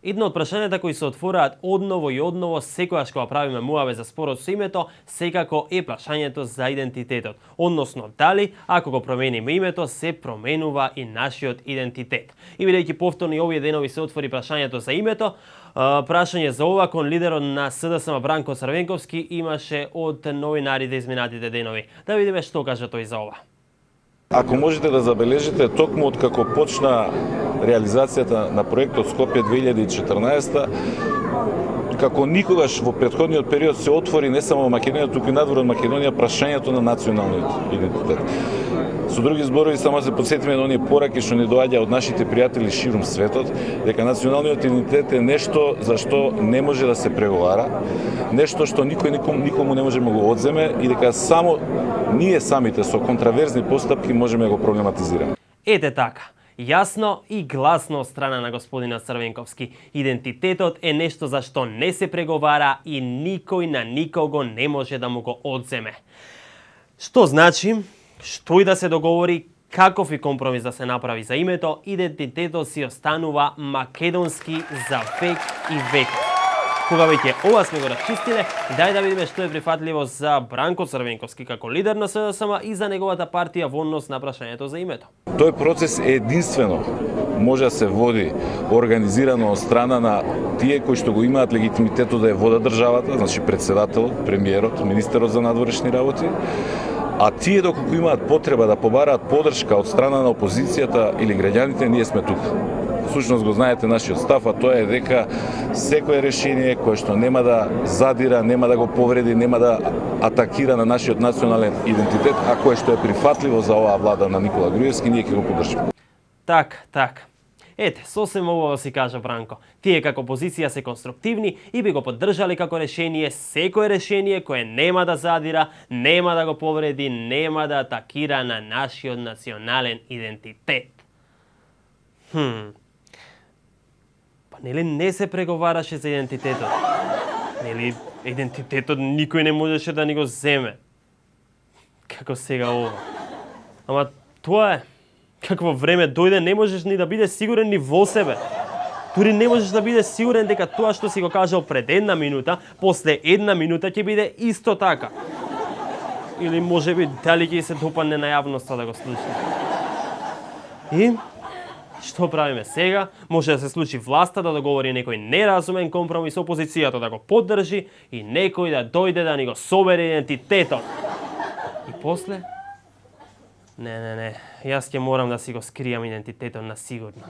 Едно од прашањата кои се отвораат одново и одново секогаш кога правиме муаве за спорот со името, секако е прашањето за идентитетот. Односно, дали, ако го промениме името, се променува и нашиот идентитет. И бидејќи повторно и овие денови се отвори прашањето за името, прашање за ова кон лидерот на СДСМ Бранко Црвенковски имаше од новинарите изминатите денови. Да видиме што кажа тој за ова. Ако можете да забележите, токму од како почна реализацијата на проектот Скопје 2014, како никогаш во претходниот период се отвори не само во Македонија, туку и надвор од Македонија прашањето на националниот идентитет. Со други зборови, само се подсетиме на оние пораки што ни доаѓа од нашите пријатели ширум светот, дека националниот идентитет е нешто за што не може да се преговара, нешто што никој никому не може да го одземе и дека само ние самите со контраверзни постапки можеме да го проблематизираме. Ете така. Јасно и гласно од страна на господинот Црвенковски. Идентитетот е нешто за што не се преговара и никој на никого не може да му го одземе. Што значи, што и да се договори, каков и компромис да се направи за името, идентитетот си останува македонски за век и век. Кога веќе ова сме го расчистиле, дај да видиме што е прифатливо за Бранко Црвенковски како лидер на СДСМ и за неговата партија во однос на прашањето за името. Тој процес единствено може да се води организирано од страна на тие кои што го имаат легитимитетот да ја водат државата, значи председател, премиерот, министерот за надворешни работи, а тие доколку имаат потреба да побараат поддршка од страна на опозицијата или граѓаните, ние сме тука. Всушност го знаете нашиот став, а тоа е дека секое решение кое што нема да задира, нема да го повреди, нема да атакира на нашиот национален идентитет, а кое што е прифатливо за оваа влада на Никола Груевски, ние ќе го поддржиме. Так. Ете, сосем убаво си кажа Бранко. Тие како опозиција се конструктивни и би го поддржали како решение секое решение кое нема да задира, нема да го повреди, нема да атакира на нашиот национален идентитет. Па нели не се преговараше за идентитетот? Нели идентитетот никој не можеше да ни го земе? Како сега ова? Ама тоа е. Какво време дојде, не можеш ни да бидеш сигурен ни во себе. Дури не можеш да бидеш сигурен дека тоа што си го кажал пред една минута, после една минута ќе биде исто така. Или можеби дали ќе се допадне на јавноста да го слуша. И што правиме сега? Може да се случи власта да договори некој неразумен компромис, опозицијата да го поддржи и некој да дојде да ни го собере идентитетот. И после? Не, јас ќе морам да си го скријам идентитетот на сигурно.